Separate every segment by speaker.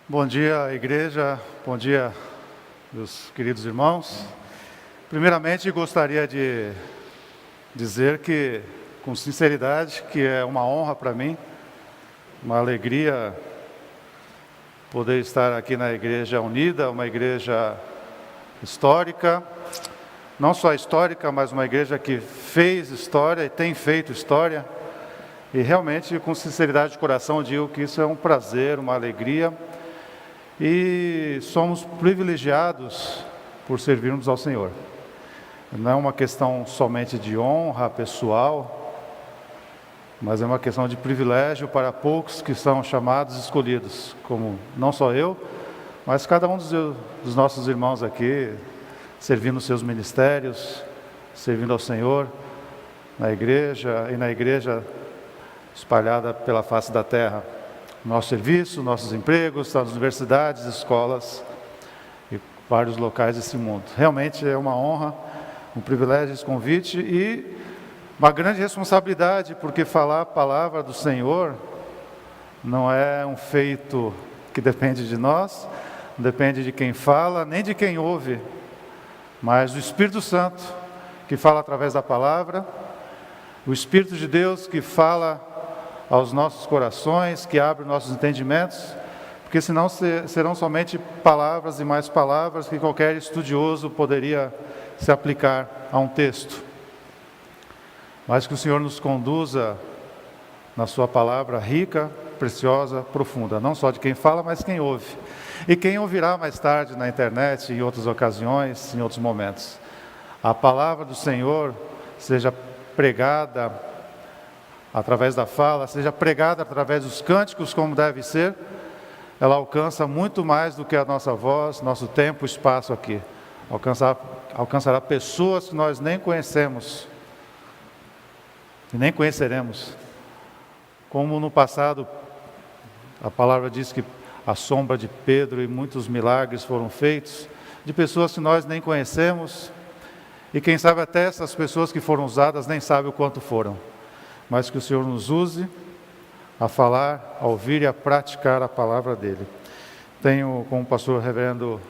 Speaker 1: Bom dia, igreja. Bom dia, meus queridos irmãos. Primeiramente, gostaria de dizer que, com sinceridade, que é uma honra para mim, uma alegria poder estar aqui na Igreja Unida, uma igreja histórica, não só histórica, mas uma igreja que fez história e tem feito história. E realmente, com sinceridade de coração, digo que isso é um prazer, uma alegria. E somos privilegiados por servirmos ao Senhor. Não é uma questão somente de honra pessoal, mas é uma questão de privilégio para poucos que são chamados e escolhidos, como não só eu, mas cada um dos nossos irmãos aqui, servindo os seus ministérios, servindo ao Senhor, na igreja e na igreja espalhada pela face da terra. Nosso serviço, nossos empregos, nas universidades, escolas e vários locais desse mundo. Realmente é uma honra, um privilégio esse convite e uma grande responsabilidade, porque falar a palavra do Senhor não é um feito que depende de nós, não depende de quem fala, nem de quem ouve, mas do Espírito Santo, que fala através da palavra, o Espírito de Deus que fala aos nossos corações, que abre nossos entendimentos, porque senão serão somente palavras e mais palavras que qualquer estudioso poderia se aplicar a um texto. Mas que o Senhor nos conduza na sua palavra rica, preciosa, profunda, não só de quem fala, mas quem ouve. E quem ouvirá mais tarde na internet, em outras ocasiões, em outros momentos. A palavra do Senhor seja pregada através da fala, seja pregada através dos cânticos, como deve ser, ela alcança muito mais do que a nossa voz, nosso tempo, espaço aqui. Alcançará pessoas que nós nem conhecemos, e nem conheceremos. Como no passado, a palavra diz que a sombra de Pedro e muitos milagres foram feitos, de pessoas que nós nem conhecemos, e quem sabe até essas pessoas que foram usadas nem sabem o quanto foram. Mas que o Senhor nos use a falar, a ouvir e a praticar a palavra dEle. Tenho, como o pastor reverendo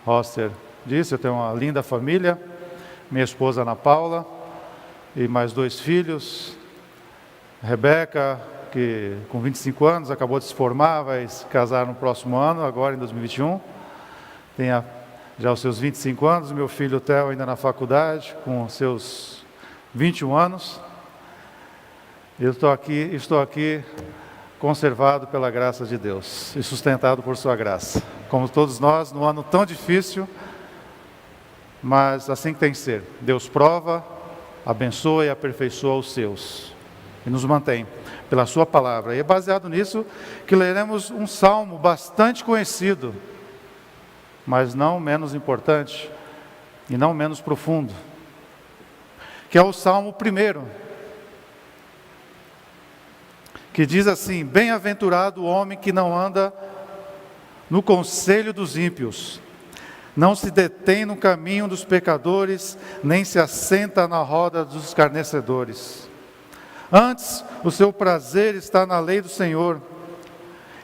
Speaker 1: Roster disse, eu tenho uma linda família, minha esposa Ana Paula e mais 2 filhos, Rebeca, que com 25 anos acabou de se formar, vai se casar no próximo ano, agora em 2021, tem já os seus 25 anos, meu filho Theo ainda na faculdade, com seus 21 anos, eu estou aqui conservado pela graça de Deus e sustentado por sua graça. Como todos nós, num ano tão difícil, mas assim que tem que ser. Deus prova, abençoa e aperfeiçoa os seus. E nos mantém pela sua palavra. E é baseado nisso que leremos um salmo bastante conhecido, mas não menos importante e não menos profundo, que é o Salmo 1. Que diz assim: bem-aventurado o homem que não anda no conselho dos ímpios, não se detém no caminho dos pecadores, nem se assenta na roda dos escarnecedores. Antes, o seu prazer está na lei do Senhor,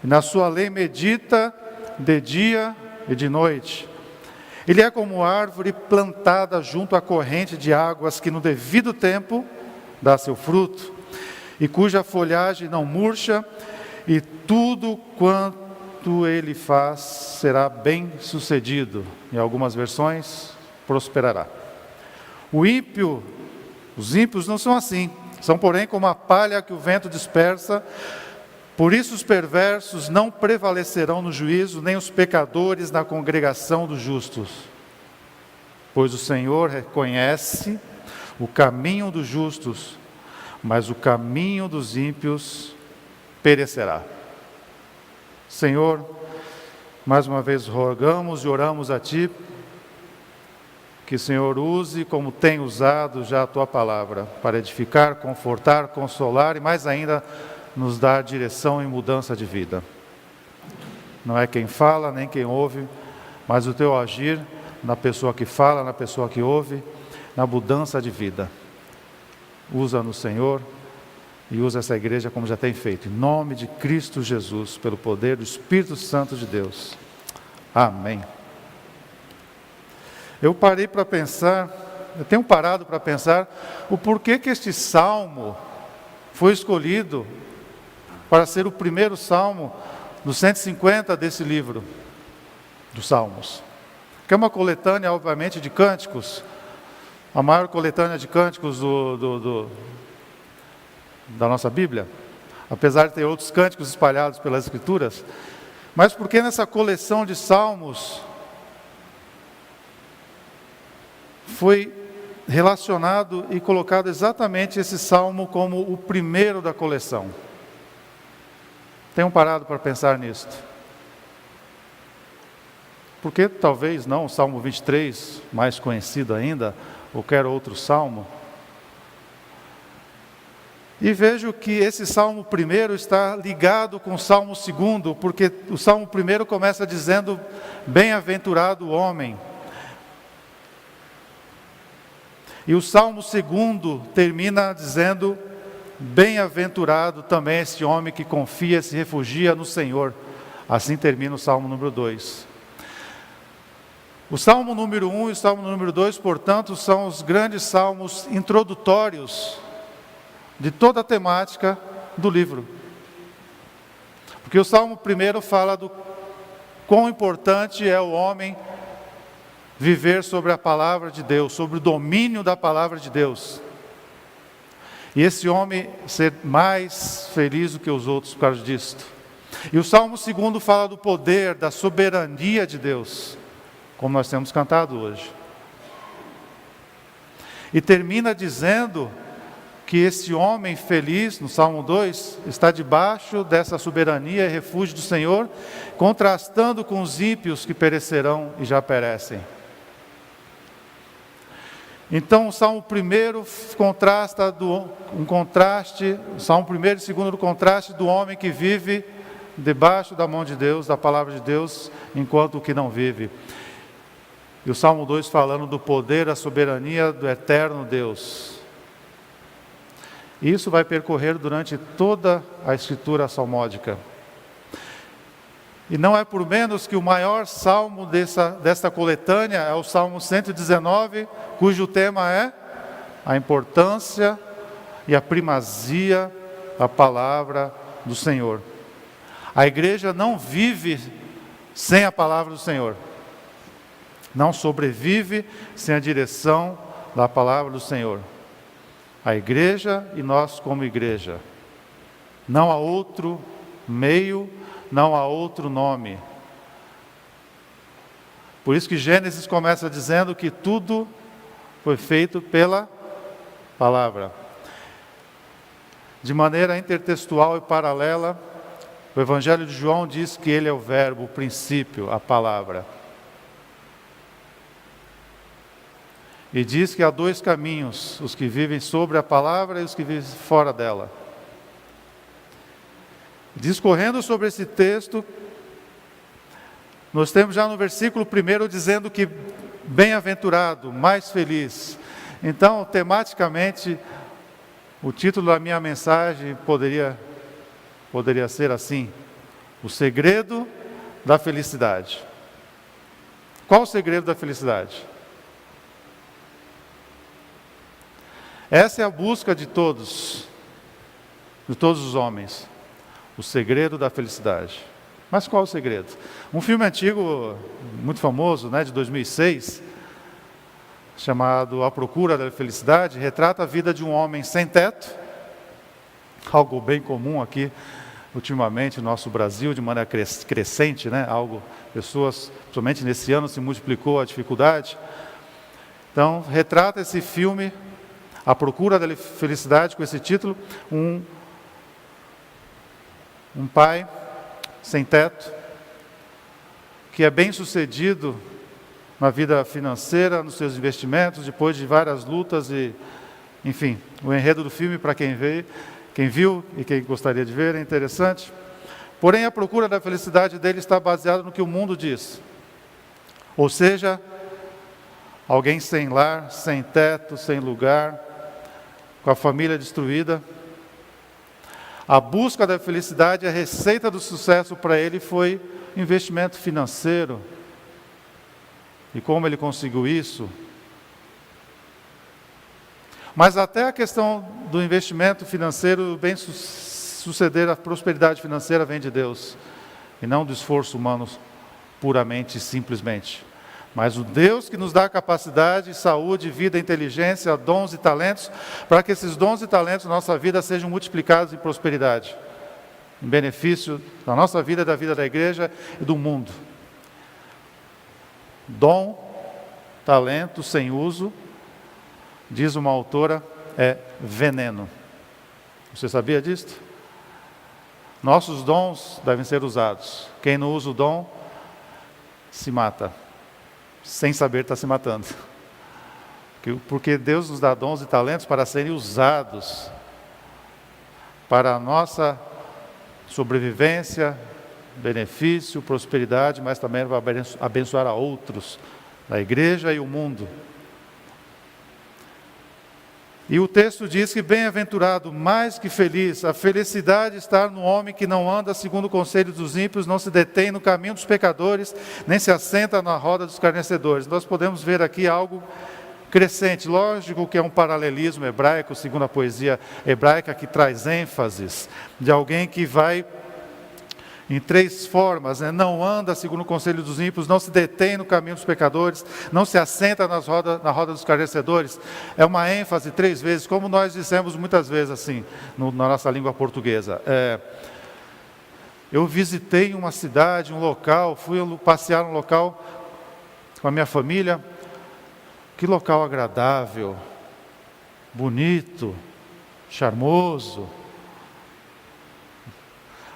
Speaker 1: e na sua lei medita de dia e de noite. Ele é como árvore plantada junto à corrente de águas, que no devido tempo dá seu fruto, e cuja folhagem não murcha, e tudo quanto ele faz será bem sucedido. Em algumas versões, prosperará. Os ímpios não são assim, são porém como a palha que o vento dispersa. Por isso os perversos não prevalecerão no juízo, nem os pecadores na congregação dos justos. Pois o Senhor reconhece o caminho dos justos, mas o caminho dos ímpios perecerá. Senhor, mais uma vez rogamos e oramos a Ti, que o Senhor use como tem usado já a Tua palavra, para edificar, confortar, consolar e mais ainda, nos dar direção e mudança de vida. Não é quem fala, nem quem ouve, mas o Teu agir na pessoa que fala, na pessoa que ouve, na mudança de vida. Usa-nos, Senhor, e usa essa igreja como já tem feito. Em nome de Cristo Jesus, pelo poder do Espírito Santo de Deus. Amém. Eu parei para pensar, eu tenho parado para pensar o porquê que este salmo foi escolhido para ser o primeiro salmo dos 150 desse livro dos Salmos. Que é uma coletânea, obviamente, de cânticos, a maior coletânea de cânticos da nossa Bíblia, apesar de ter outros cânticos espalhados pelas Escrituras, mas porque nessa coleção de salmos foi relacionado e colocado exatamente esse salmo como o primeiro da coleção. Tenham parado para pensar nisto. Porque talvez não o Salmo 23, mais conhecido ainda, ou qualquer outro salmo. E vejo que esse Salmo primeiro está ligado com o Salmo segundo, porque o Salmo primeiro começa dizendo, bem-aventurado o homem. E o Salmo segundo termina dizendo, bem-aventurado também esse homem que confia e se refugia no Senhor. Assim termina o Salmo número 2. O Salmo número 1 e o Salmo número 2, portanto, são os grandes salmos introdutórios de toda a temática do livro. Porque o Salmo primeiro fala do quão importante é o homem viver sobre a palavra de Deus, sobre o domínio da palavra de Deus. E esse homem ser mais feliz do que os outros por causa disto. E o Salmo segundo fala do poder, da soberania de Deus, como nós temos cantado hoje. E termina dizendo que esse homem feliz, no Salmo 2, está debaixo dessa soberania e refúgio do Senhor, contrastando com os ímpios que perecerão e já perecem. Então o Salmo 1 contrasta o Salmo 1 e 2 do contraste do homem que vive debaixo da mão de Deus, da palavra de Deus, enquanto o que não vive. E o Salmo 2 falando do poder, da soberania do eterno Deus. Isso vai percorrer durante toda a escritura salmódica. E não é por menos que o maior salmo desta coletânea é o Salmo 119, cujo tema é a importância e a primazia da palavra do Senhor. A igreja não vive sem a palavra do Senhor. Não sobrevive sem a direção da palavra do Senhor. A igreja e nós como igreja. Não há outro meio, não há outro nome. Por isso que Gênesis começa dizendo que tudo foi feito pela palavra. De maneira intertextual e paralela, o Evangelho de João diz que ele é o verbo, o princípio, a palavra. E diz que há dois caminhos, os que vivem sobre a palavra e os que vivem fora dela. Discorrendo sobre esse texto, nós temos já no versículo 1 dizendo que bem-aventurado, mais feliz. Então, tematicamente, o título da minha mensagem poderia ser assim: o segredo da felicidade. Qual o segredo da felicidade? Essa é a busca de todos os homens. O segredo da felicidade. Mas qual o segredo? Um filme antigo, muito famoso, de 2006, chamado A Procura da Felicidade, retrata a vida de um homem sem teto, algo bem comum aqui, ultimamente, no nosso Brasil, de maneira crescente, pessoas, principalmente nesse ano, se multiplicou a dificuldade. Então, retrata esse filme, A Procura da Felicidade, com esse título, um pai sem teto, que é bem sucedido na vida financeira, nos seus investimentos, depois de várias lutas e, enfim, o enredo do filme, para quem viu e quem gostaria de ver, é interessante. Porém, a procura da felicidade dele está baseada no que o mundo diz. Ou seja, alguém sem lar, sem teto, sem lugar, com a família destruída, A busca da felicidade, a receita do sucesso para ele foi investimento financeiro. E como ele conseguiu isso? Mas até a questão do investimento financeiro, bem suceder, a prosperidade financeira vem de Deus, e não do esforço humano puramente e simplesmente. Mas o Deus que nos dá capacidade, saúde, vida, inteligência, dons e talentos, para que esses dons e talentos na nossa vida sejam multiplicados em prosperidade, em benefício da nossa vida, da vida da igreja e do mundo. Dom, talento sem uso, diz uma autora, é veneno. Você sabia disso? Nossos dons devem ser usados. Quem não usa o dom, se mata. Sem saber está se matando. Porque Deus nos dá dons e talentos para serem usados para a nossa sobrevivência, benefício, prosperidade, mas também para abençoar a outros, a igreja e o mundo. E o texto diz que bem-aventurado, mais que feliz, a felicidade está no homem que não anda segundo o conselho dos ímpios, não se detém no caminho dos pecadores, nem se assenta na roda dos escarnecedores. Nós podemos ver aqui algo crescente, lógico que é um paralelismo hebraico, segundo a poesia hebraica, que traz ênfases de alguém que vai em três formas, né? Não anda segundo o conselho dos ímpios, não se detém no caminho dos pecadores, não se assenta na roda dos escarnecedores. É uma ênfase três vezes, como nós dissemos muitas vezes assim, na nossa língua portuguesa. Eu visitei uma cidade, um local, fui passear num local com a minha família. Que local agradável, bonito, charmoso.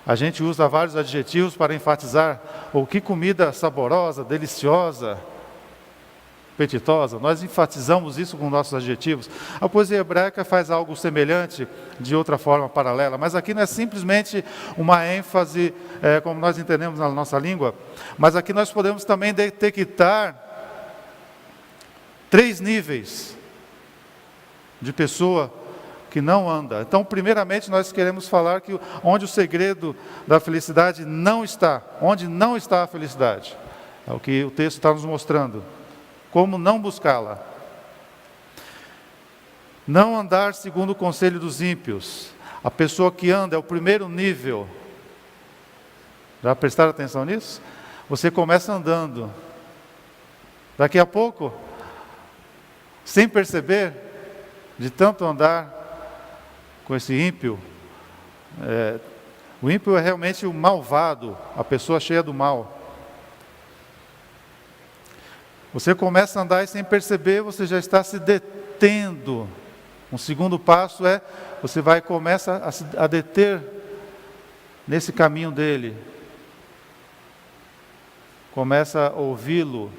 Speaker 1: A gente usa vários adjetivos para enfatizar o que comida saborosa, deliciosa, apetitosa. Nós enfatizamos isso com nossos adjetivos. A poesia hebraica faz algo semelhante, de outra forma paralela, mas aqui não é simplesmente uma ênfase, como nós entendemos na nossa língua, mas aqui nós podemos também detectar três níveis de pessoa que não anda. Então, primeiramente, nós queremos falar que onde o segredo da felicidade não está, onde não está a felicidade. É o que o texto está nos mostrando. Como não buscá-la. Não andar segundo o conselho dos ímpios. A pessoa que anda é o primeiro nível. Já prestaram atenção nisso? Você começa andando. Daqui a pouco, sem perceber, de tanto andar com esse ímpio, o ímpio é realmente o malvado, a pessoa cheia do mal. Você começa a andar e sem perceber, você já está se detendo. Um segundo passo é, você começa a deter nesse caminho dele. Começa a ouvi-lo,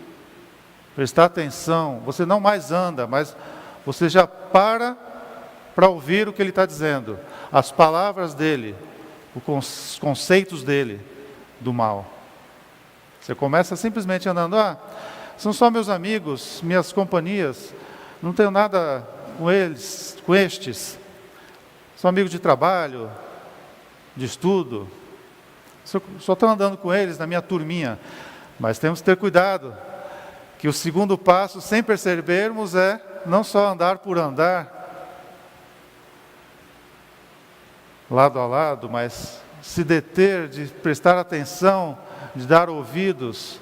Speaker 1: prestar atenção. Você não mais anda, mas você já para ouvir o que ele está dizendo, as palavras dele, os conceitos dele do mal. Você começa simplesmente andando, são só meus amigos, minhas companhias, não tenho nada com eles, com estes, são amigos de trabalho, de estudo, só estou andando com eles na minha turminha, mas temos que ter cuidado, que o segundo passo, sem percebermos, é não só andar por andar, lado a lado, mas se deter, de prestar atenção, de dar ouvidos,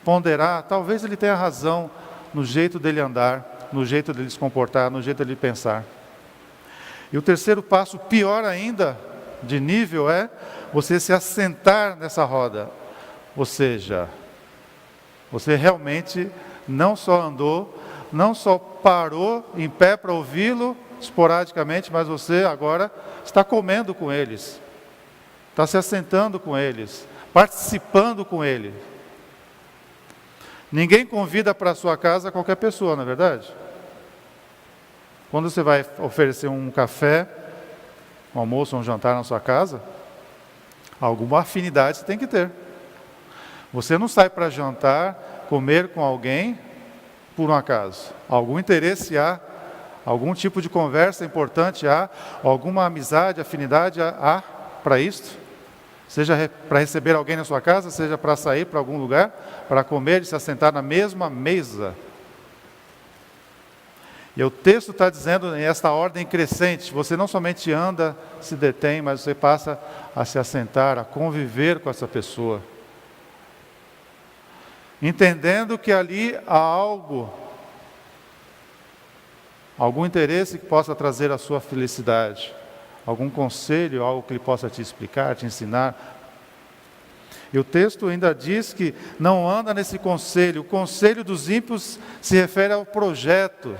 Speaker 1: ponderar. Talvez ele tenha razão no jeito dele andar, no jeito dele se comportar, no jeito dele pensar. E o terceiro passo, pior ainda, de nível, é você se assentar nessa roda. Ou seja, você realmente não só andou, não só parou em pé para ouvi-lo, esporadicamente, mas você agora está comendo com eles, está se assentando com eles, participando com eles. Ninguém convida para a sua casa qualquer pessoa, não é verdade? Quando você vai oferecer um café, um almoço, um jantar na sua casa, alguma afinidade você tem que ter. Você não sai para jantar, comer com alguém, por um acaso. Algum interesse há Algum tipo de conversa importante há? Alguma amizade, afinidade há para isto? Seja para receber alguém na sua casa, seja para sair para algum lugar, para comer e se assentar na mesma mesa. E o texto está dizendo em esta ordem crescente, você não somente anda, se detém, mas você passa a se assentar, a conviver com essa pessoa. Entendendo que ali há algum interesse que possa trazer a sua felicidade, algum conselho, algo que ele possa te explicar, te ensinar. E o texto ainda diz que não anda nesse conselho. O conselho dos ímpios se refere ao projeto.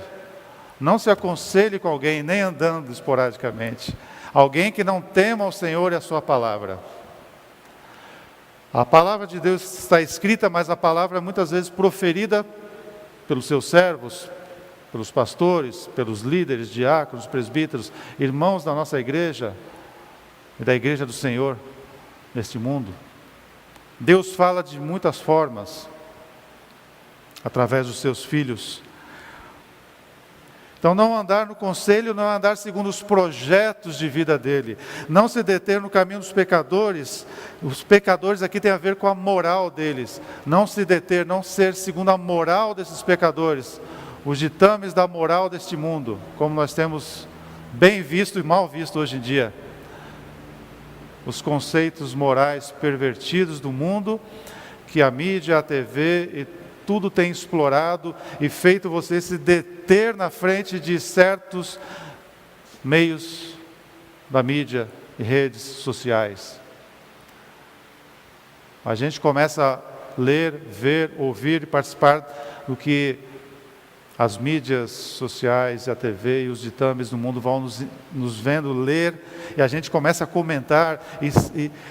Speaker 1: Não se aconselhe com alguém, nem andando esporadicamente. Alguém que não tema ao Senhor e a sua palavra. A palavra de Deus está escrita, mas a palavra é muitas vezes proferida pelos seus servos, pelos pastores, pelos líderes, diáconos, presbíteros, irmãos da nossa igreja e da igreja do Senhor neste mundo. Deus fala de muitas formas, através dos seus filhos. Então, não andar no conselho, não andar segundo os projetos de vida dele. Não se deter no caminho dos pecadores. Os pecadores aqui tem a ver com a moral deles. Não se deter, não ser segundo a moral desses pecadores. Os ditames da moral deste mundo, como nós temos bem visto e mal visto hoje em dia. Os conceitos morais pervertidos do mundo, que a mídia, a TV e tudo tem explorado e feito você se deter na frente de certos meios da mídia e redes sociais. A gente começa a ler, ver, ouvir e participar do que as mídias sociais, a TV e os ditames do mundo vão nos vendo ler, e a gente começa a comentar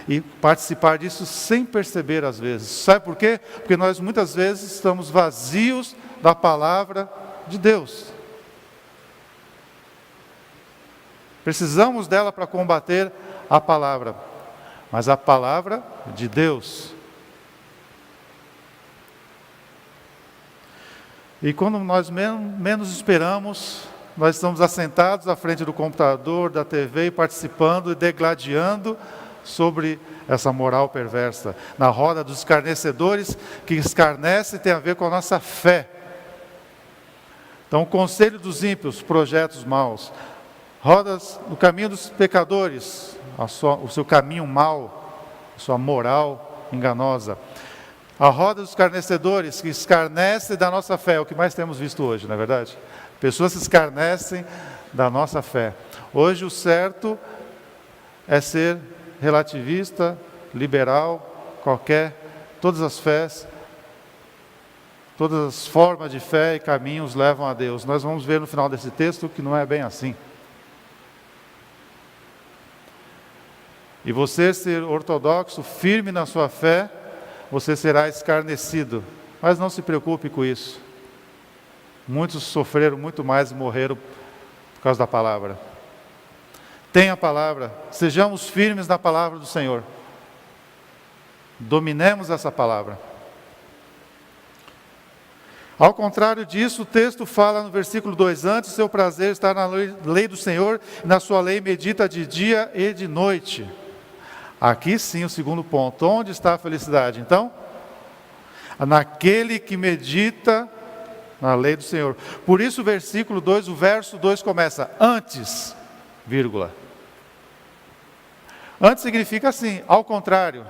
Speaker 1: e participar disso sem perceber às vezes. Sabe por quê? Porque nós muitas vezes estamos vazios da palavra de Deus. Precisamos dela para combater a palavra, mas a palavra de Deus. E quando nós menos esperamos, nós estamos assentados à frente do computador, da TV, participando e degladiando sobre essa moral perversa. Na roda dos escarnecedores, que escarnece tem a ver com a nossa fé. Então, o conselho dos ímpios, projetos maus. Rodas no caminho dos pecadores, o seu caminho mau, a sua moral enganosa. A roda dos escarnecedores, que escarnece da nossa fé, é o que mais temos visto hoje, não é verdade? Pessoas se escarnecem da nossa fé. Hoje o certo é ser relativista, liberal, todas as fés, todas as formas de fé e caminhos levam a Deus. Nós vamos ver no final desse texto que não é bem assim. E você ser ortodoxo, firme na sua fé, você será escarnecido. Mas não se preocupe com isso. Muitos sofreram muito mais e morreram por causa da palavra. Tenha a palavra, sejamos firmes na palavra do Senhor. Dominemos essa palavra. Ao contrário disso, o texto fala no versículo 2, antes seu prazer está na lei do Senhor, e na sua lei medita de dia e de noite. Aqui sim o segundo ponto, onde está a felicidade? Então, naquele que medita na lei do Senhor. Por isso o versículo 2, o verso 2 começa, antes, vírgula. Antes significa assim, ao contrário.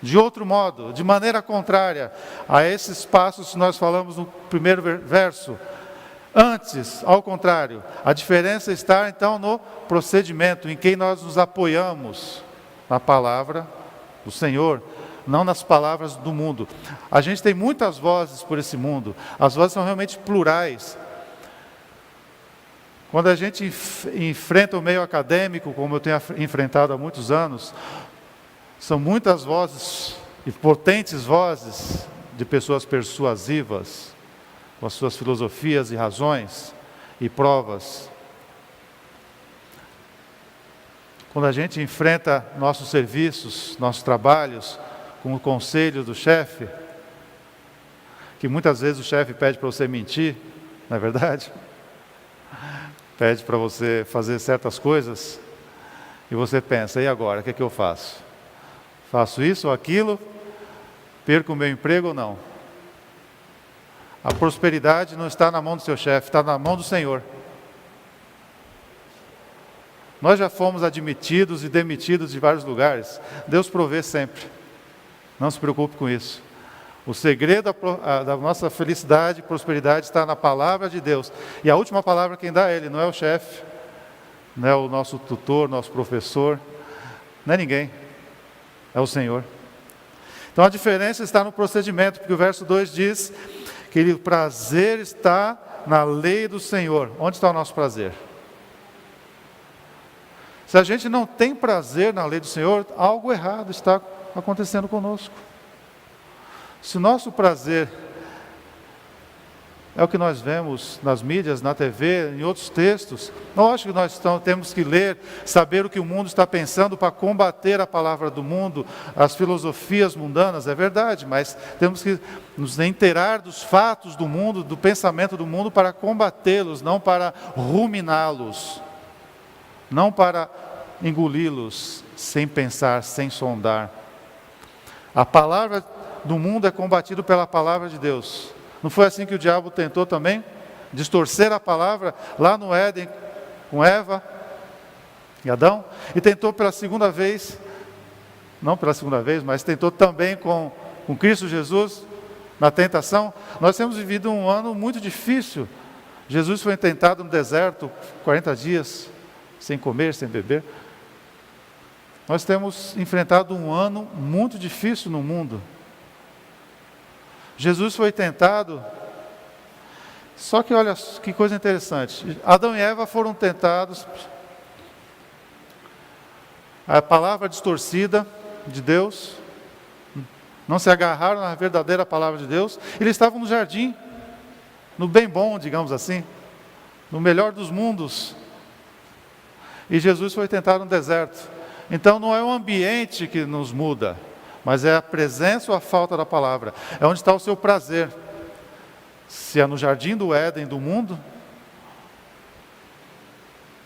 Speaker 1: De outro modo, de maneira contrária a esses passos que nós falamos no primeiro verso. Antes, ao contrário, a diferença está então no procedimento, em quem nós nos apoiamos na palavra do Senhor, não nas palavras do mundo. A gente tem muitas vozes por esse mundo, as vozes são realmente plurais. Quando a gente enfrenta o meio acadêmico, como eu tenho enfrentado há muitos anos, são muitas vozes e potentes vozes de pessoas persuasivas, com as suas filosofias e razões e provas. Quando a gente enfrenta nossos serviços, nossos trabalhos, com o conselho do chefe, que muitas vezes o chefe pede para você mentir, não é verdade? pede para você fazer certas coisas, e você pensa, e agora, o que é que eu faço? Faço isso ou aquilo? Perco o meu emprego ou não? A prosperidade não está na mão do seu chefe, está na mão do Senhor. Nós já fomos admitidos e demitidos de vários lugares. Deus provê sempre. Não se preocupe com isso. O segredo da nossa felicidade e prosperidade está na palavra de Deus. E a última palavra quem dá é Ele, não é o chefe, não é o nosso tutor, nosso professor, não é ninguém, é o Senhor. Então a diferença está no procedimento, porque o verso 2 diz que o prazer está na lei do Senhor. Onde está o nosso prazer? Se a gente não tem prazer na lei do Senhor, algo errado está acontecendo conosco. Se o nosso prazer é o que nós vemos nas mídias, na TV, em outros textos, lógico que nós temos que ler, saber o que o mundo está pensando para combater a palavra do mundo, as filosofias mundanas, é verdade, mas temos que nos inteirar dos fatos do mundo, do pensamento do mundo para combatê-los, não para ruminá-los, não para engoli-los sem pensar, sem sondar. A palavra do mundo é combatida pela palavra de Deus. Não foi assim que o diabo tentou também? Distorcer a palavra lá no Éden, com Eva e Adão? E tentou pela segunda vez, não pela segunda vez, mas tentou também com Cristo Jesus, na tentação. Nós temos vivido um ano muito difícil. Jesus foi tentado no deserto, 40 dias, sem comer, sem beber. Nós temos enfrentado um ano muito difícil no mundo. Jesus foi tentado, só que olha que coisa interessante, Adão e Eva foram tentados, a palavra distorcida de Deus, não se agarraram na verdadeira palavra de Deus, eles estavam no jardim, no bem bom, digamos assim, no melhor dos mundos, e Jesus foi tentado no deserto. Então não é o ambiente que nos muda, mas é a presença ou a falta da palavra. É onde está o seu prazer. Se é no jardim do Éden do mundo,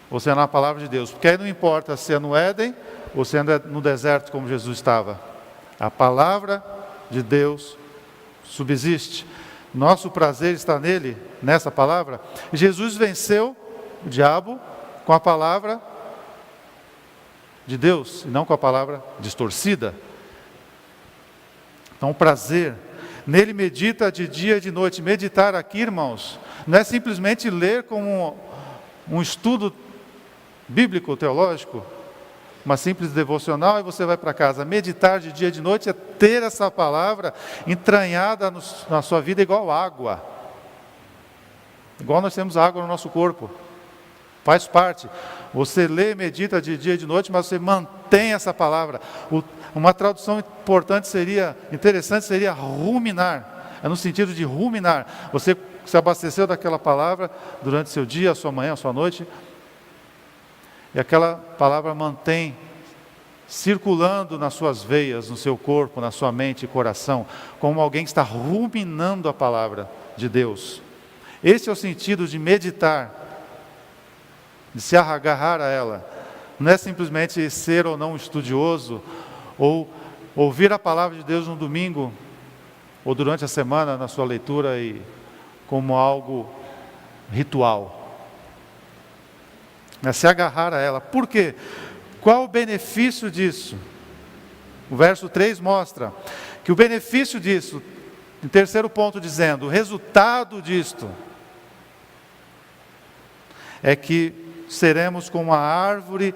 Speaker 1: ou se é na palavra de Deus. Porque aí não importa se é no Éden, ou se é no deserto como Jesus estava. A palavra de Deus subsiste. Nosso prazer está nele, nessa palavra. Jesus venceu o diabo com a palavra de Deus, e não com a palavra distorcida. Então, o prazer, nele medita de dia e de noite. Meditar aqui, irmãos, não é simplesmente ler como um estudo bíblico, teológico, uma simples devocional e você vai para casa. Meditar de dia e de noite é ter essa palavra entranhada na sua vida igual água. Igual nós temos água no nosso corpo. Faz parte. Você lê, medita de dia e de noite, mas você mantém essa palavra. Uma tradução interessante seria ruminar. É no sentido de ruminar. Você se abasteceu daquela palavra durante seu dia, a sua manhã, a sua noite. E aquela palavra mantém circulando nas suas veias, no seu corpo, na sua mente e coração, como alguém que está ruminando a palavra de Deus. Esse é o sentido de meditar, de se agarrar a ela. Não é simplesmente ser ou não estudioso, ou ouvir a palavra de Deus no domingo, ou durante a semana na sua leitura, e como algo ritual. É se agarrar a ela. Por quê? Qual o benefício disso? O verso 3 mostra que o benefício disso, em terceiro ponto dizendo, o resultado disto, é que seremos como uma árvore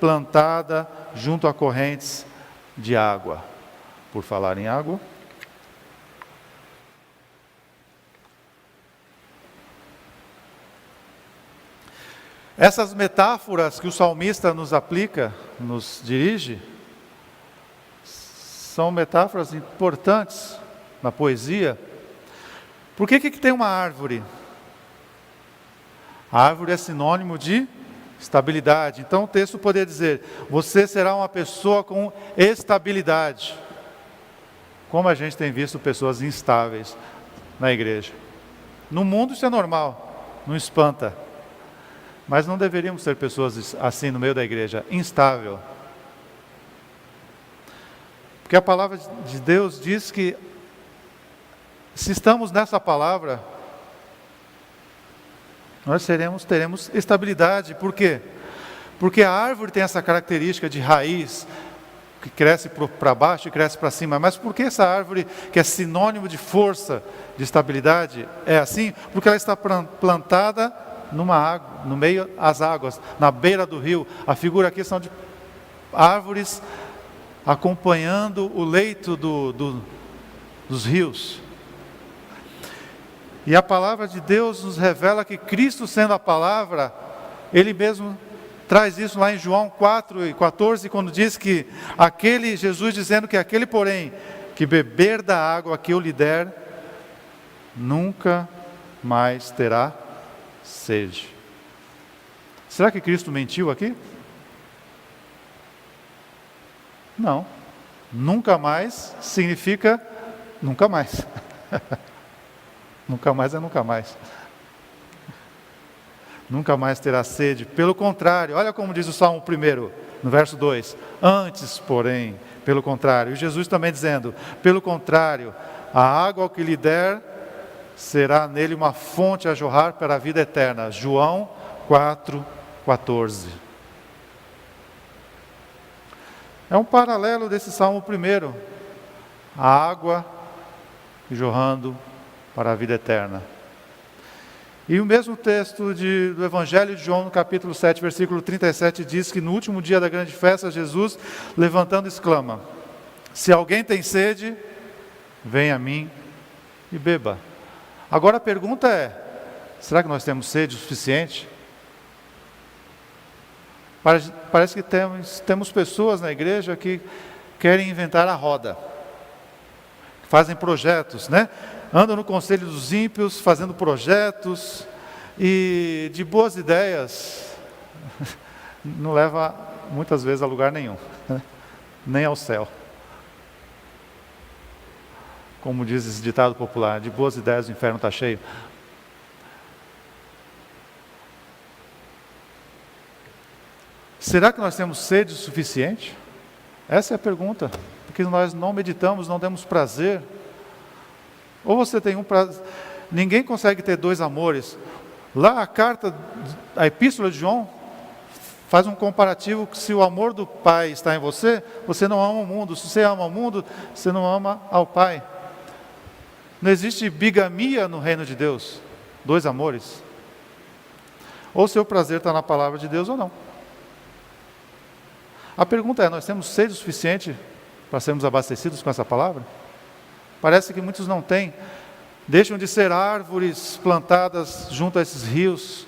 Speaker 1: plantada junto a correntes de água. Por falar em água, essas metáforas que o salmista nos aplica, nos dirige, são metáforas importantes na poesia. Por que tem uma árvore? A árvore é sinônimo de estabilidade. Então o texto poderia dizer, você será uma pessoa com estabilidade. Como a gente tem visto pessoas instáveis na igreja. No mundo isso é normal, não espanta. Mas não deveríamos ser pessoas assim no meio da igreja, instável. Porque a palavra de Deus diz que se estamos nessa palavra, nós teremos estabilidade. Por quê? Porque a árvore tem essa característica de raiz, que cresce para baixo e cresce para cima. Mas por que essa árvore, que é sinônimo de força, de estabilidade, é assim? Porque ela está plantada numa água, no meio das águas, na beira do rio. A figura aqui são de árvores acompanhando o leito dos rios. E a palavra de Deus nos revela que Cristo, sendo a palavra, Ele mesmo traz isso lá em João 4:14, quando diz que Jesus dizendo que aquele, porém, que beber da água que eu lhe der, nunca mais terá sede. Será que Cristo mentiu aqui? Não. Nunca mais significa nunca mais. Nunca mais é nunca mais. Nunca mais terá sede. Pelo contrário, olha como diz o Salmo 1, no verso 2. Antes, porém, pelo contrário. E Jesus também dizendo, pelo contrário, a água que lhe der, será nele uma fonte a jorrar para a vida eterna. João 4:14. É um paralelo desse Salmo 1. A água jorrando para a vida eterna. E o mesmo texto do Evangelho de João, no capítulo 7, versículo 37, diz que no último dia da grande festa, Jesus, levantando, exclama: se alguém tem sede, venha a mim e beba. Agora a pergunta é, será que nós temos sede o suficiente? Parece que temos pessoas na igreja que querem inventar a roda, fazem projetos, né? Andam no conselho dos ímpios, fazendo projetos, e de boas ideias, não leva muitas vezes a lugar nenhum, né? Nem ao céu. Como diz esse ditado popular, de boas ideias o inferno está cheio. Será que nós temos sede o suficiente? Essa é a pergunta, porque nós não meditamos, não temos prazer. Ou você tem um prazer, ninguém consegue ter dois amores. Lá a epístola de João faz um comparativo que se o amor do Pai está em você, você não ama o mundo. Se você ama o mundo, você não ama ao Pai. Não existe bigamia no reino de Deus, dois amores. Ou seu prazer está na palavra de Deus ou não. A pergunta é, nós temos sede o suficiente para sermos abastecidos com essa palavra? Parece que muitos não têm. Deixam de ser árvores plantadas junto a esses rios,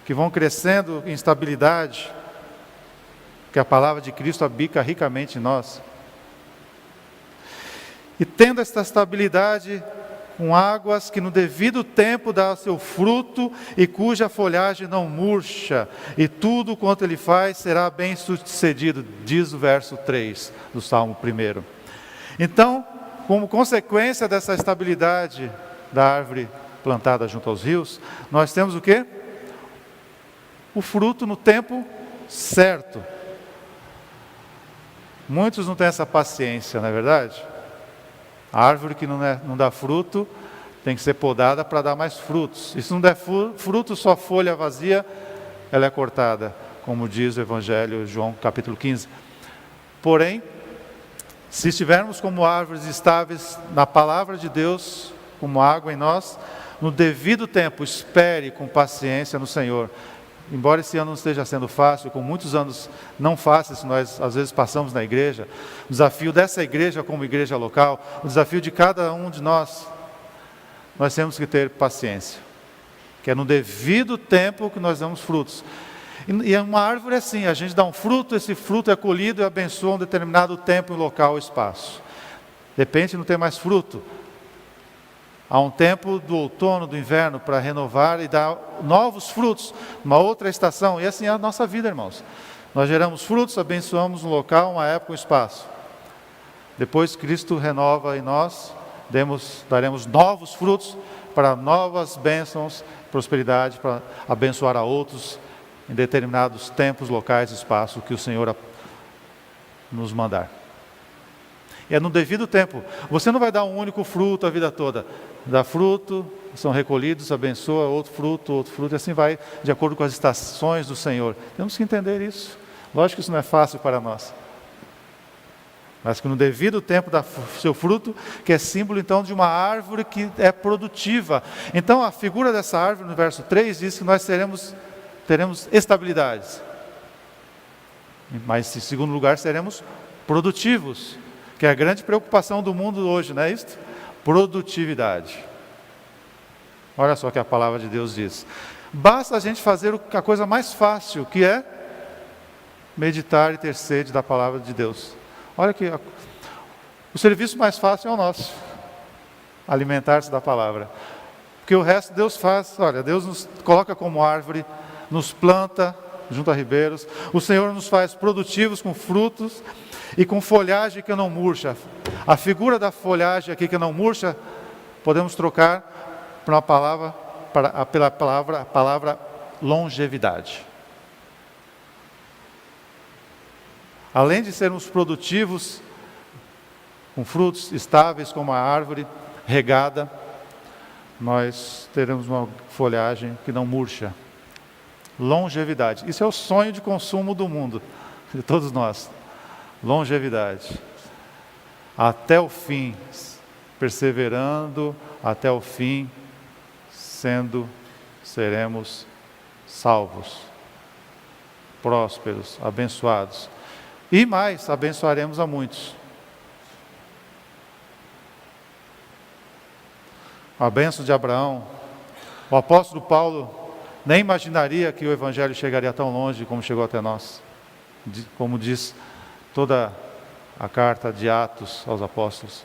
Speaker 1: que vão crescendo em estabilidade, que a palavra de Cristo habita ricamente em nós. E tendo esta estabilidade, com águas que no devido tempo dá seu fruto, e cuja folhagem não murcha, e tudo quanto ele faz será bem sucedido, diz o verso 3 do Salmo 1. Então, como consequência dessa estabilidade da árvore plantada junto aos rios, nós temos o quê? O fruto no tempo certo. Muitos não têm essa paciência, não é verdade? A árvore que não dá fruto tem que ser podada para dar mais frutos. E se não der fruto, só folha vazia, ela é cortada, como diz o Evangelho de João, capítulo 15. Porém, se estivermos como árvores estáveis na palavra de Deus, como água em nós, no devido tempo, espere com paciência no Senhor. Embora esse ano não esteja sendo fácil, com muitos anos não fáceis que nós às vezes passamos na igreja, o desafio dessa igreja como igreja local, o desafio de cada um de nós temos que ter paciência, que é no devido tempo que nós damos frutos. E uma árvore é assim, a gente dá um fruto, esse fruto é colhido e abençoa um determinado tempo, local, espaço. De repente não tem mais fruto. Há um tempo do outono, do inverno, para renovar e dar novos frutos, uma outra estação. E assim é a nossa vida, irmãos. Nós geramos frutos, abençoamos um local, uma época, um espaço. Depois Cristo renova em nós, daremos novos frutos, para novas bênçãos, prosperidade, para abençoar a outros em determinados tempos, locais, espaços que o Senhor nos mandar. É no devido tempo. Você não vai dar um único fruto a vida toda. Dá fruto, são recolhidos, abençoa, outro fruto, e assim vai, de acordo com as estações do Senhor. Temos que entender isso. Lógico que isso não é fácil para nós. Mas que no devido tempo dá seu fruto, que é símbolo então de uma árvore que é produtiva. Então a figura dessa árvore, no verso 3, diz que nós teremos estabilidades. Mas em segundo lugar, seremos produtivos. Que é a grande preocupação do mundo hoje, não é isso? Produtividade. Olha só o que a palavra de Deus diz. Basta a gente fazer a coisa mais fácil, que é meditar e ter sede da palavra de Deus. Olha aqui, o serviço mais fácil é o nosso. Alimentar-se da palavra. Porque o resto Deus faz. Olha, Deus nos coloca como árvore, nos planta junto a ribeiros. O Senhor nos faz produtivos com frutos e com folhagem que não murcha. A figura da folhagem aqui que não murcha, podemos trocar por uma palavra, pela palavra longevidade. Além de sermos produtivos, com frutos estáveis como a árvore, regada, nós teremos uma folhagem que não murcha. Longevidade. Isso é o sonho de consumo do mundo, de todos nós. Longevidade. Até o fim, perseverando até o fim, seremos salvos, prósperos, abençoados. E mais, abençoaremos a muitos. A bênção de Abraão. O apóstolo Paulo nem imaginaria que o Evangelho chegaria tão longe como chegou até nós. Como diz toda a carta de Atos aos apóstolos.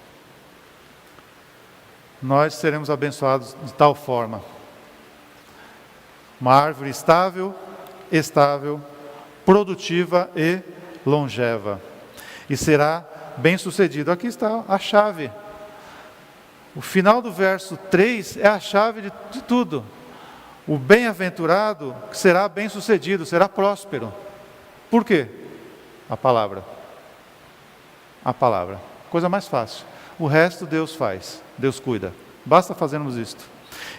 Speaker 1: Nós seremos abençoados de tal forma. Uma árvore estável, produtiva e longeva. E será bem-sucedido. Aqui está a chave. O final do verso 3 é a chave de tudo. O bem-aventurado será bem-sucedido, será próspero. Por quê? A palavra. A palavra. Coisa mais fácil. O resto Deus faz, Deus cuida. Basta fazermos isto.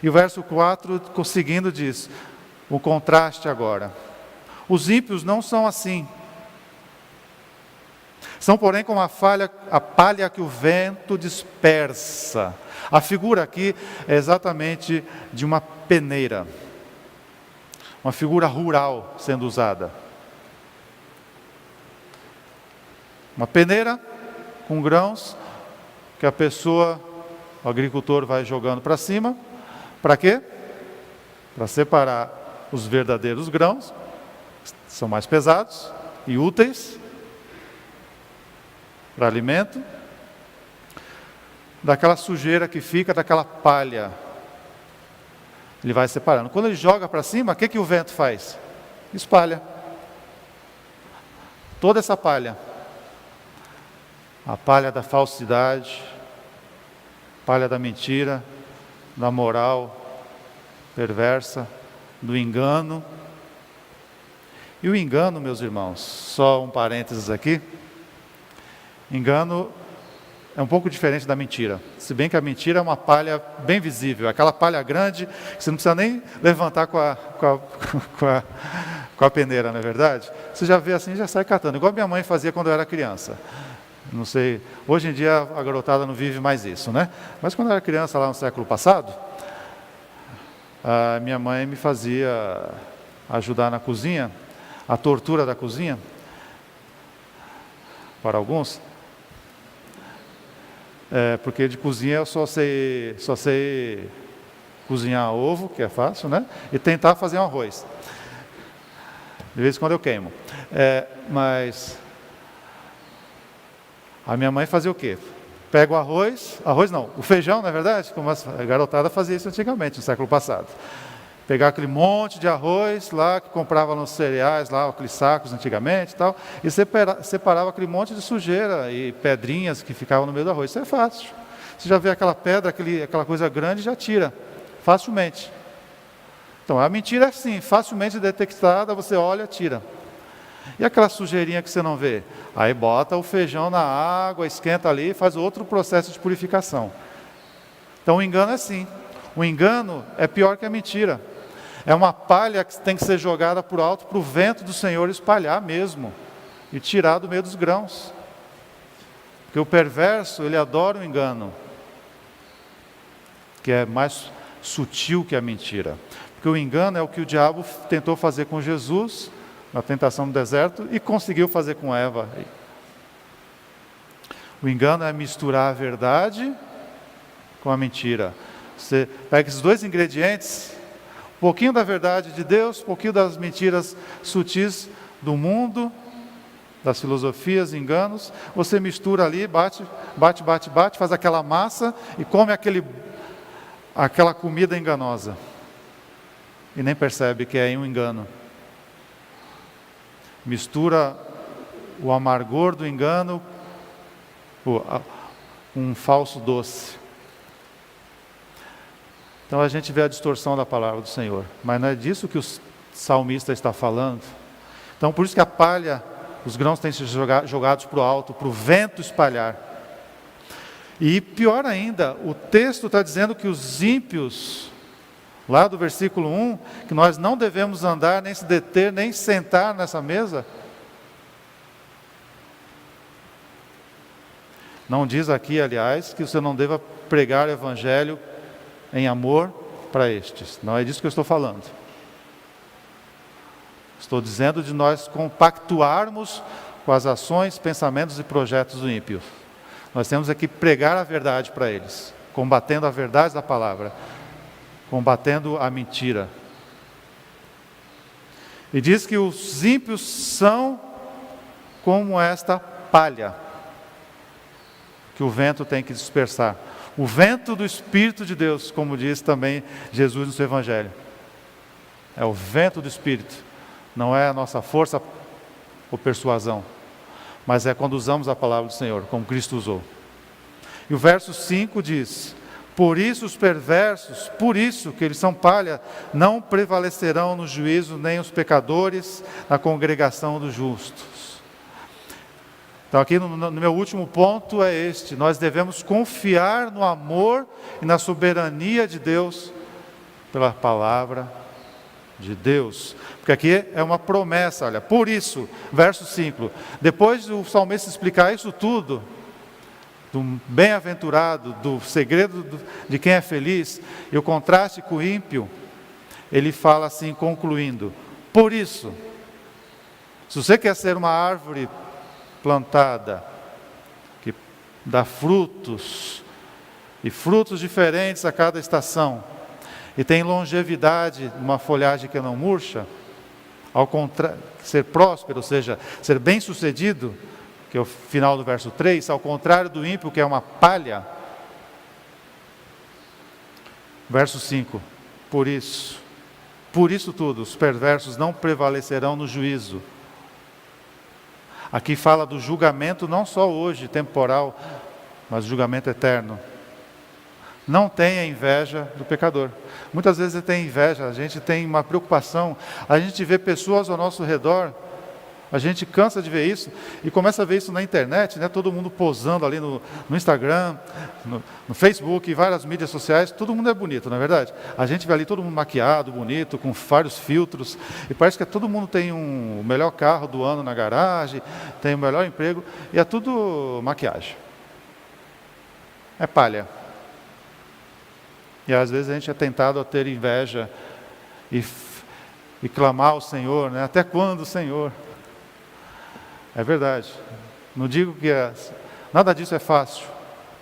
Speaker 1: E o verso 4, seguindo, diz, o contraste agora. Os ímpios não são assim. São, porém, como a palha que o vento dispersa. A figura aqui é exatamente de uma peneira. Uma figura rural sendo usada. Uma peneira com grãos que a pessoa, o agricultor vai jogando para cima. Para quê? Para separar os verdadeiros grãos, que são mais pesados e úteis para alimento, daquela sujeira que fica, daquela palha. Ele vai separando. Quando ele joga para cima, o que o vento faz? Espalha. Toda essa palha. A palha da falsidade, palha da mentira, da moral perversa, do engano. E o engano, meus irmãos, só um parênteses aqui, engano é um pouco diferente da mentira. Se bem que a mentira é uma palha bem visível, aquela palha grande que você não precisa nem levantar com a peneira, não é verdade? Você já vê assim, já sai catando, igual minha mãe fazia quando eu era criança. Não sei, hoje em dia a garotada não vive mais isso, né? Mas quando eu era criança, lá no século passado, a minha mãe me fazia ajudar na cozinha, a tortura da cozinha, para alguns, porque de cozinha eu só sei cozinhar ovo, que é fácil, né? E tentar fazer um arroz. De vez em quando eu queimo. Mas a minha mãe fazia o quê? Pega o arroz não, o feijão, não é verdade? Como a garotada fazia isso antigamente, no século passado. Pegar aquele monte de arroz lá, que comprava nos cereais, lá, aqueles sacos antigamente e tal, e separava aquele monte de sujeira e pedrinhas que ficavam no meio do arroz. Isso é fácil. Você já vê aquela pedra, aquela coisa grande, já tira. facilmente. Então, a mentira é assim, facilmente detectada, você olha, tira. E aquela sujeirinha que você não vê? Aí bota o feijão na água, esquenta ali, faz outro processo de purificação. Então o engano é assim. O engano é pior que a mentira. É uma palha que tem que ser jogada por alto para o vento do Senhor espalhar mesmo e tirar do meio dos grãos. Porque o perverso, ele adora o engano, que é mais sutil que a mentira. Porque o engano é o que o diabo tentou fazer com Jesus na tentação no deserto e conseguiu fazer com Eva. O engano é misturar a verdade com a mentira. Você pega esses dois ingredientes, um pouquinho da verdade de Deus, um pouquinho das mentiras sutis do mundo, das filosofias, enganos, você mistura ali, bate, faz aquela massa e come aquela comida enganosa. E nem percebe que é um engano. Mistura o amargor do engano com um falso doce. Então a gente vê a distorção da palavra do Senhor, mas não é disso que o salmista está falando. Então por isso que a palha, os grãos têm sido jogados para o alto, para o vento espalhar. E pior ainda, o texto está dizendo que os ímpios, lá do versículo 1, que nós não devemos andar, nem se deter, nem sentar nessa mesa. Não diz aqui, aliás, que você não deva pregar o evangelho em amor para estes. Não é disso que eu estou falando. Estou dizendo de nós compactuarmos com as ações, pensamentos e projetos do ímpio. Nós temos aqui pregar a verdade para eles, combatendo a verdade da palavra, combatendo a mentira. E diz que os ímpios são como esta palha que o vento tem que dispersar. O vento do Espírito de Deus, como diz também Jesus no seu Evangelho. É o vento do Espírito, não é a nossa força ou persuasão, mas é quando usamos a palavra do Senhor, como Cristo usou. E o verso 5 diz: por isso os perversos, por isso que eles são palha, não prevalecerão no juízo, nem os pecadores na congregação dos justos. Então aqui no meu último ponto é este: nós devemos confiar no amor e na soberania de Deus pela palavra de Deus. Porque aqui é uma promessa, olha, por isso, verso 5, depois do salmista explicar isso tudo, do bem-aventurado, do segredo de quem é feliz, e o contraste com o ímpio, ele fala assim, concluindo: por isso, se você quer ser uma árvore plantada, que dá frutos, e frutos diferentes a cada estação, e tem longevidade, uma folhagem que não murcha, ao contrário, ser próspero, ou seja, ser bem-sucedido, que é o final do verso 3, ao contrário do ímpio, que é uma palha. Verso 5, por isso tudo, os perversos não prevalecerão no juízo. Aqui fala do julgamento não só hoje, temporal, mas julgamento eterno. Não tenha inveja do pecador. Muitas vezes você tem inveja, a gente tem uma preocupação, a gente vê pessoas ao nosso redor, a gente cansa de ver isso, e começa a ver isso na internet, né? Todo mundo posando ali no Instagram, no Facebook, várias mídias sociais, todo mundo é bonito, não é verdade? A gente vê ali todo mundo maquiado, bonito, com vários filtros, e parece que todo mundo tem o melhor carro do ano na garagem, tem o melhor emprego, e é tudo maquiagem. É palha. E às vezes a gente é tentado a ter inveja e clamar ao Senhor, né? Até quando, Senhor? É verdade. Não digo que nada disso é fácil.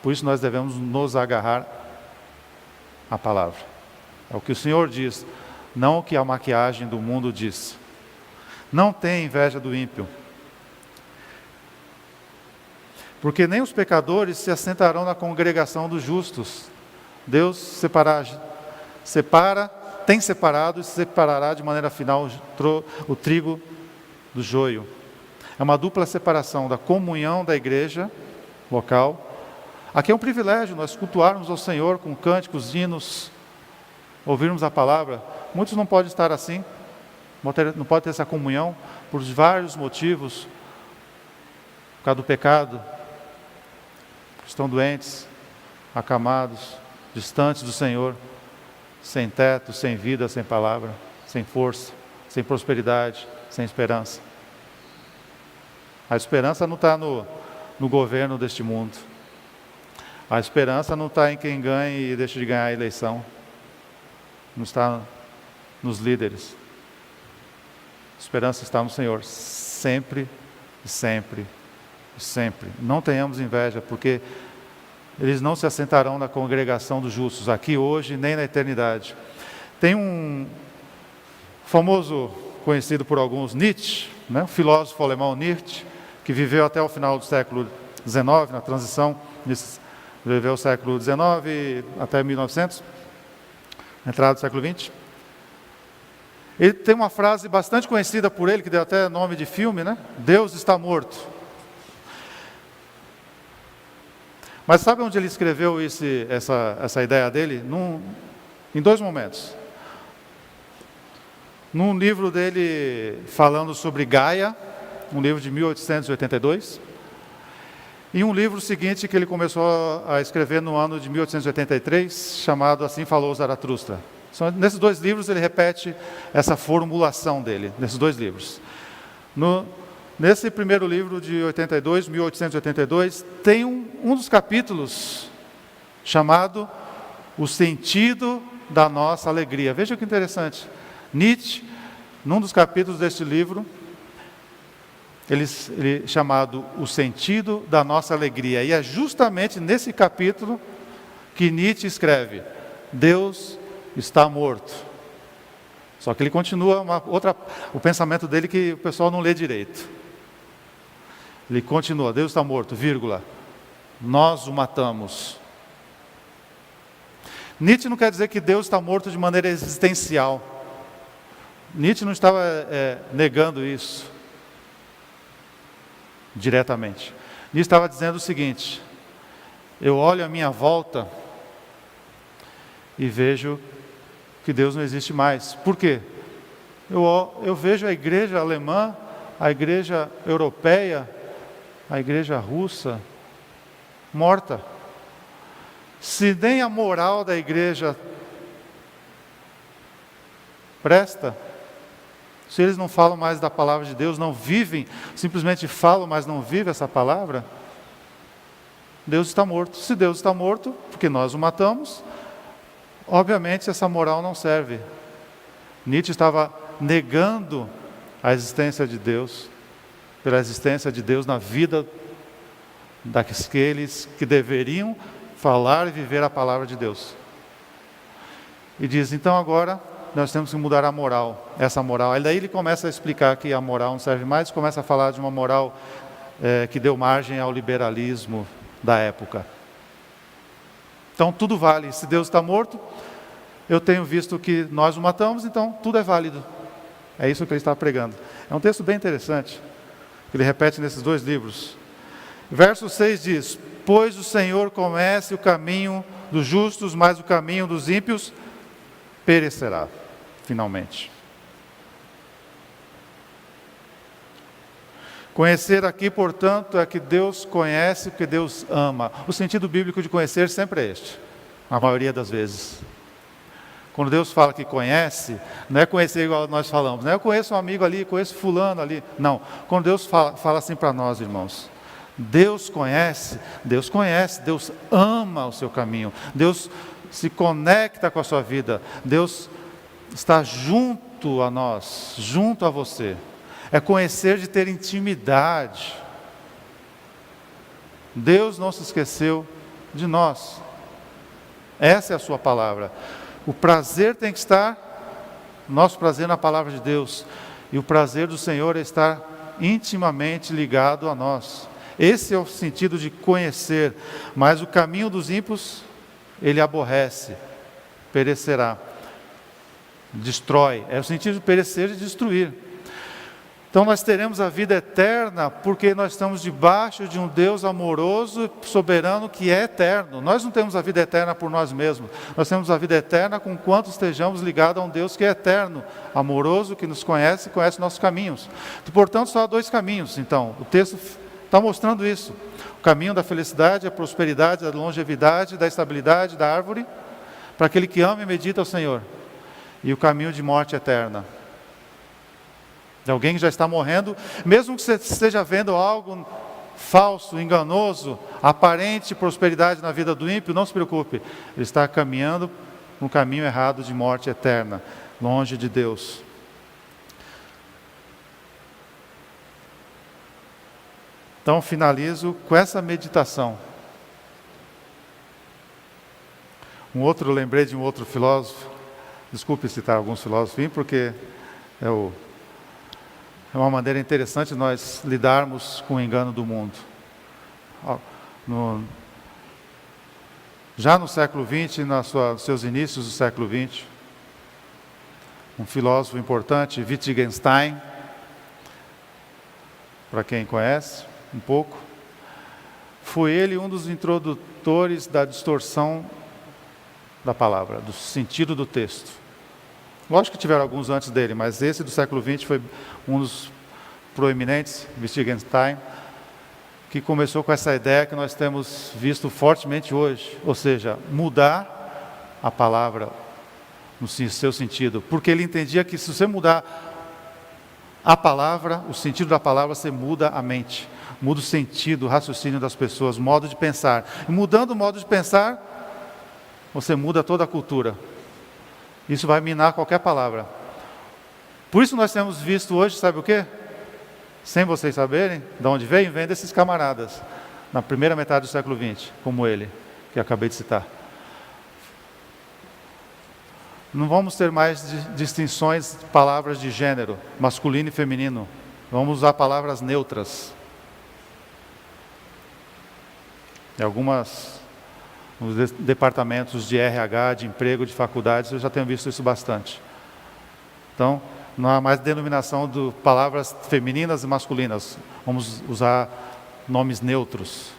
Speaker 1: Por isso nós devemos nos agarrar à palavra. É o que o Senhor diz, não o que a maquiagem do mundo diz. Não tenha inveja do ímpio, porque nem os pecadores se assentarão na congregação dos justos. Deus tem separado e separará de maneira final o trigo do joio. É uma dupla separação da comunhão da igreja local. Aqui é um privilégio nós cultuarmos ao Senhor com cânticos, hinos, ouvirmos a palavra. Muitos não podem estar assim, não podem ter essa comunhão por vários motivos, por causa do pecado, estão doentes, acamados, distantes do Senhor, sem teto, sem vida, sem palavra, sem força, sem prosperidade, sem esperança. A esperança não está no governo deste mundo. A esperança não está em quem ganha e deixa de ganhar a eleição. Não está nos líderes. A esperança está no Senhor, sempre, sempre, sempre. Não tenhamos inveja, porque eles não se assentarão na congregação dos justos, aqui hoje, nem na eternidade. Tem um famoso, conhecido por alguns, Nietzsche, né? Um filósofo alemão Nietzsche, que viveu até o final do século XIX, na transição, viveu o século XIX até 1900, entrada do século XX. Ele tem uma frase bastante conhecida por ele, que deu até nome de filme, né? Deus está morto. Mas sabe onde ele escreveu essa ideia dele? Em dois momentos. Num livro dele falando sobre Gaia, um livro de 1882, e um livro seguinte que ele começou a escrever no ano de 1883, chamado Assim Falou Zaratustra. Nesses dois livros ele repete essa formulação dele, nesses dois livros. Nesse primeiro livro de 1882, tem um dos capítulos chamado O Sentido da Nossa Alegria. Veja que interessante. Nietzsche, num dos capítulos deste livro, ele chamado O Sentido da Nossa Alegria. E é justamente nesse capítulo que Nietzsche escreve: Deus está morto. Só que ele continua o pensamento dele que o pessoal não lê direito. Ele continua: Deus está morto, vírgula, nós o matamos. Nietzsche não quer dizer que Deus está morto de maneira existencial. Nietzsche não estava negando isso diretamente. Nietzsche estava dizendo o seguinte: eu olho à minha volta e vejo que Deus não existe mais. Por quê? Eu vejo a igreja alemã, a igreja europeia, a igreja russa morta. Se nem a moral da igreja presta, se eles não falam mais da palavra de Deus, não vivem, simplesmente falam, mas não vivem essa palavra, Deus está morto. Se Deus está morto, porque nós o matamos, obviamente essa moral não serve. Nietzsche estava negando a existência de Deus, pela existência de Deus na vida daqueles que deveriam falar e viver a palavra de Deus. E diz: então agora nós temos que mudar a moral, essa moral. E daí ele começa a explicar que a moral não serve mais, começa a falar de uma moral que deu margem ao liberalismo da época. Então tudo vale. Se Deus está morto, eu tenho visto que nós o matamos, então tudo é válido. É isso que ele está pregando. É um texto bem interessante, que ele repete nesses dois livros. Verso 6 diz: pois o Senhor conhece o caminho dos justos, mas o caminho dos ímpios perecerá, finalmente. Conhecer aqui, portanto, é que Deus conhece porque Deus ama. O sentido bíblico de conhecer sempre é este, a maioria das vezes. Quando Deus fala que conhece, não é conhecer igual nós falamos, não é eu conheço um amigo ali, conheço fulano ali. Não, quando Deus fala assim para nós, irmãos, Deus conhece, Deus ama o seu caminho, Deus se conecta com a sua vida, Deus está junto a nós, junto a você. É conhecer de ter intimidade. Deus não se esqueceu de nós. Essa é a sua palavra. O prazer tem que estar, nosso prazer na palavra de Deus. E o prazer do Senhor é estar intimamente ligado a nós. Esse é o sentido de conhecer. Mas o caminho dos ímpios, ele aborrece, perecerá, destrói. É o sentido de perecer e destruir. Então nós teremos a vida eterna porque nós estamos debaixo de um Deus amoroso e soberano que é eterno. Nós não temos a vida eterna por nós mesmos. Nós temos a vida eterna com quanto estejamos ligados a um Deus que é eterno, amoroso, que nos conhece e conhece nossos caminhos. E, portanto, só há dois caminhos. Então, o texto está mostrando isso. O caminho da felicidade, da prosperidade, da longevidade, da estabilidade da árvore, para aquele que ama e medita ao Senhor. E o caminho de morte eterna. De alguém que já está morrendo, mesmo que você esteja vendo algo falso, enganoso, aparente prosperidade na vida do ímpio, não se preocupe, ele está caminhando no caminho errado de morte eterna, longe de Deus. Então finalizo com essa meditação. Lembrei de um outro filósofo, desculpe citar alguns filósofos, porque é uma maneira interessante nós lidarmos com o engano do mundo. Já no século XX, nos seus inícios do século XX, um filósofo importante, Wittgenstein, para quem conhece um pouco, foi ele um dos introdutores da distorção da palavra, do sentido do texto. Lógico que tiveram alguns antes dele, mas esse do século XX foi um dos proeminentes, Wittgenstein, que começou com essa ideia que nós temos visto fortemente hoje, ou seja, mudar a palavra no seu sentido, porque ele entendia que se você mudar a palavra, o sentido da palavra, você muda a mente, muda o sentido, o raciocínio das pessoas, o modo de pensar. E mudando o modo de pensar, você muda toda a cultura. Isso vai minar qualquer palavra. Por isso nós temos visto hoje, sabe o quê? Sem vocês saberem de onde vem desses camaradas, na primeira metade do século XX, como ele, que acabei de citar. Não vamos ter mais distinções de palavras de gênero, masculino e feminino. Vamos usar palavras neutras. Em algumas nos departamentos de RH, de emprego, de faculdades, eu já tenho visto isso bastante. Então, não há mais denominação de palavras femininas e masculinas. Vamos usar nomes neutros.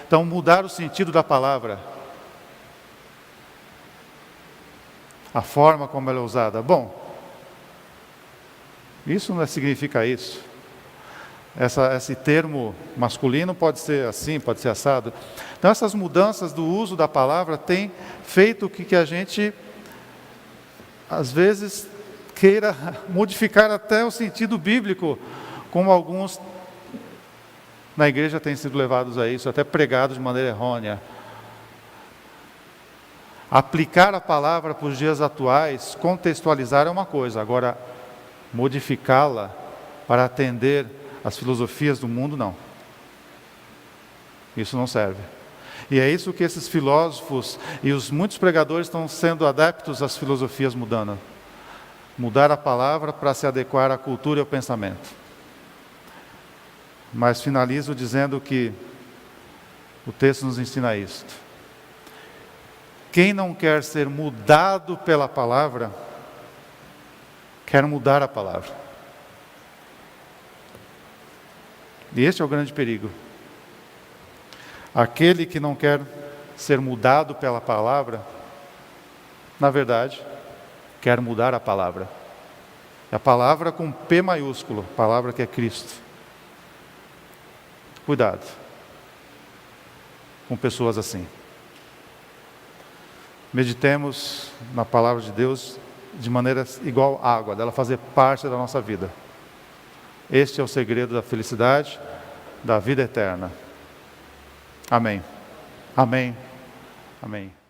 Speaker 1: Então, mudar o sentido da palavra. A forma como ela é usada. Bom, isso não significa isso. Esse termo masculino pode ser assim, pode ser assado. Então essas mudanças do uso da palavra têm feito que a gente, às vezes, queira modificar até o sentido bíblico, como alguns na igreja têm sido levados a isso, até pregados de maneira errônea. Aplicar a palavra para os dias atuais, contextualizar é uma coisa, agora modificá-la para atender as filosofias do mundo, não. Isso não serve. E é isso que esses filósofos e os muitos pregadores estão sendo adeptos às filosofias mudando. Mudar a palavra para se adequar à cultura e ao pensamento. Mas finalizo dizendo que o texto nos ensina isto. Quem não quer ser mudado pela palavra, quer mudar a palavra. E este é o grande perigo. Aquele que não quer ser mudado pela palavra, na verdade, quer mudar a palavra. A palavra com P maiúsculo, a palavra que é Cristo. Cuidado com pessoas assim. Meditemos na palavra de Deus de maneira igual à água, dela fazer parte da nossa vida. Este é o segredo da felicidade, da vida eterna. Amém. Amém. Amém.